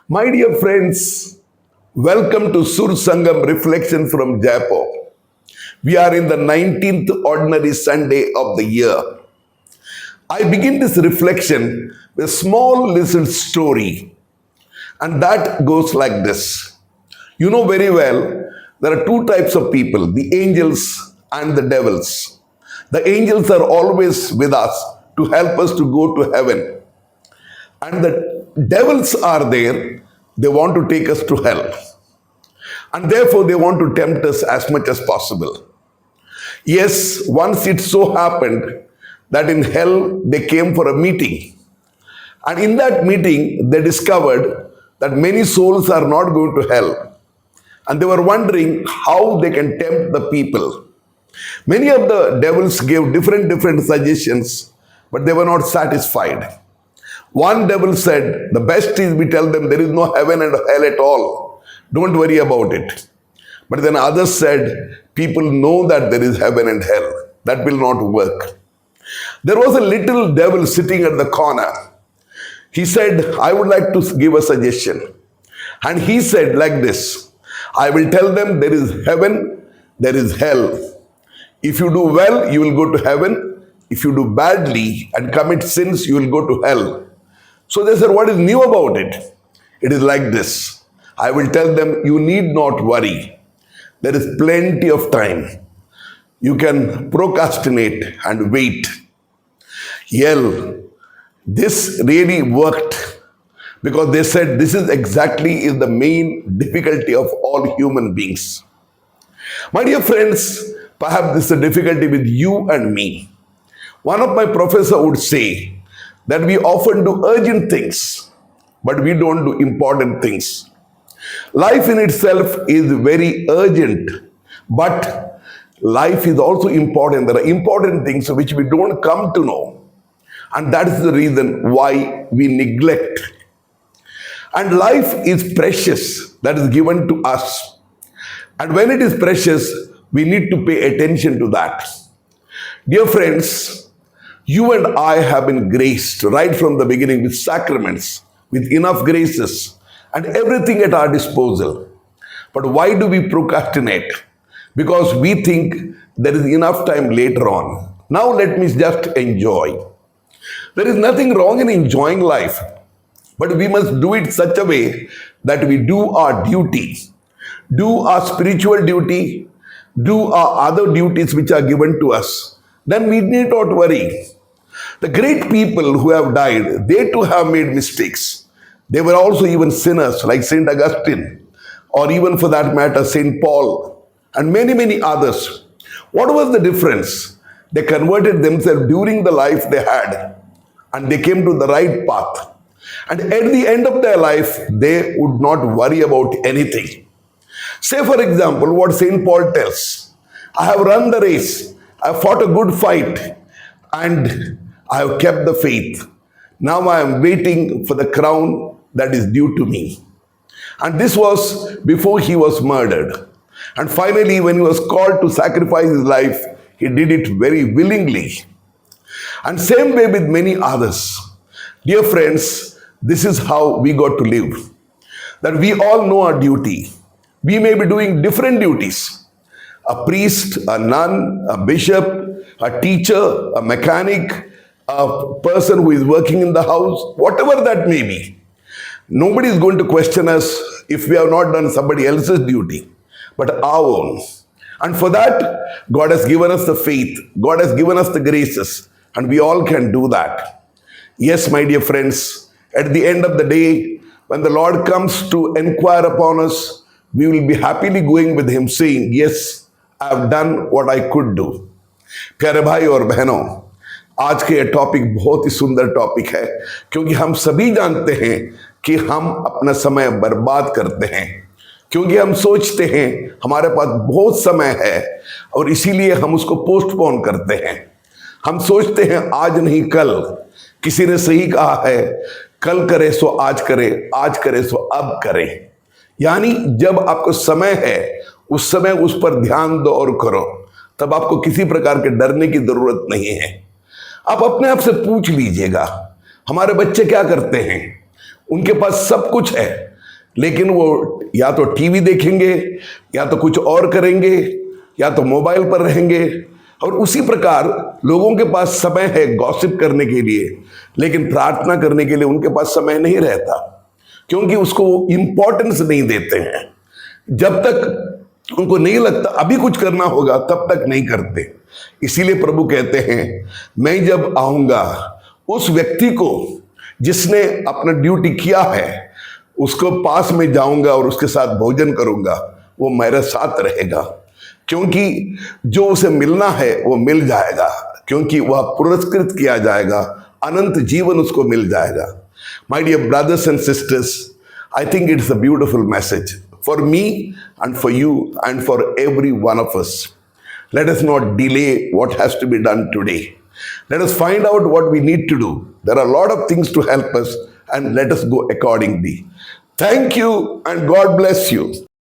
My dear friends, welcome to Sur Sangam Reflection from Jaipur. We are in the 19th ordinary Sunday of the year. I begin this reflection with a small little story, and that goes like this. You know very well, there are two types of people, the angels and the devils. The angels are always with us to help us to go to heaven, and the devils are there, they want to take us to hell. And therefore, they want to tempt us as much as possible. Yes, once it so happened that in hell they came for a meeting. And in that meeting, they discovered that many souls are not going to hell. And they were wondering how they can tempt the people. Many of the devils gave different suggestions, but they were not satisfied. One devil said, the best is we tell them there is no heaven and hell at all. Don't worry about it. But then others said, people know that there is heaven and hell. That will not work. There was a little devil sitting at the corner. He said, I would like to give a suggestion. And he said like this, I will tell them there is heaven, there is hell. If you do well, you will go to heaven. If you do badly and commit sins, you will go to hell. So they said, what is new about it? It is like this. I will tell them, you need not worry. There is plenty of time. You can procrastinate and wait. Well, this really worked because they said this is exactly the main difficulty of all human beings. My dear friends, perhaps this is a difficulty with you and me. One of my professors would say that we often do urgent things, but we don't do important things. Life in itself is very urgent, but life is also important. There are important things which we don't come to know. And that is the reason why we neglect. And life is precious, that is given to us. And when it is precious, we need to pay attention to that. Dear friends, you and I have been graced right from the beginning with sacraments, with enough graces and everything at our disposal. But why do we procrastinate? Because we think there is enough time later on. Now let me just enjoy. There is nothing wrong in enjoying life, but we must do it such a way that we do our duty, do our spiritual duty, do our other duties which are given to us. Then we need not worry. The great people who have died, they too have made mistakes. They were also even sinners like Saint Augustine, or even for that matter, Saint Paul, and many others. What was the difference? They converted themselves during the life they had, and they came to the right path. And at the end of their life, they would not worry about anything. Say, for example, what Saint Paul tells. I have run the race. I have fought a good fight. And I have kept the faith. Now I am waiting for the crown that is due to me. And this was before he was murdered. And finally, when he was called to sacrifice his life, he did it very willingly. And same way with many others. Dear friends, this is how we got to live. That we all know our duty. We may be doing different duties. A priest, a nun, a bishop, a teacher, a mechanic, a person who is working in the house, whatever that may be. Nobody is going to question us if we have not done somebody else's duty, but our own. And for that, God has given us the faith. God has given us the graces. And we all can do that. Yes, my dear friends, at the end of the day, when the Lord comes to inquire upon us, we will be happily going with Him saying, yes, I have done what I could do. प्यारे भाई और बहनों, आज के ये topic बहुत ही सुंदर topic है क्योंकि हम सभी जानते हैं कि हम अपना समय बर्बाद करते हैं क्योंकि हम सोचते हैं हमारे पास बहुत समय है और इसीलिए हम उसको पोस्टपोन करते हैं। हम सोचते हैं आज नहीं कल। किसी ने सही कहा है, कल करे सो आज करे, आज करे सो अब करे। यानी जब आपको समय है उस समय उस पर ध्यान दो और करो, तब आपको किसी प्रकार के डरने की जरूरत नहीं है। आप अपने आप से पूछ लीजिएगा, हमारे बच्चे क्या करते हैं? उनके पास सब कुछ है, लेकिन वो या तो टीवी देखेंगे, या तो कुछ और करेंगे, या तो मोबाइल पर रहेंगे। और उसी प्रकार लोगों के पास समय है गॉसिप करने के लिए, लेकिन प्रार्थना करने के लिए उनके पास समय नहीं रहता, क्योंकि उसको इंपॉर्टेंस नहीं देते हैं। जब तक उनको नहीं लगता अभी कुछ करना होगा, तब तक नहीं करते। इसीलिए प्रभु कहते हैं, मैं जब आऊंगा उस व्यक्ति को जिसने अपना ड्यूटी किया है, उसको पास में जाऊंगा और उसके साथ भोजन करूंगा, वो मेरे साथ रहेगा, क्योंकि जो उसे मिलना है वो मिल जाएगा, क्योंकि वह पुरस्कृत किया जाएगा, अनंत जीवन उसको मिल जाएगा। My dear brothers and sisters, I think it's a beautiful message for me and for you and for every one of us. Let us not delay what has to be done today. Let us find out what we need to do. There are a lot of things to help us, and let us go accordingly. Thank you, and God bless you.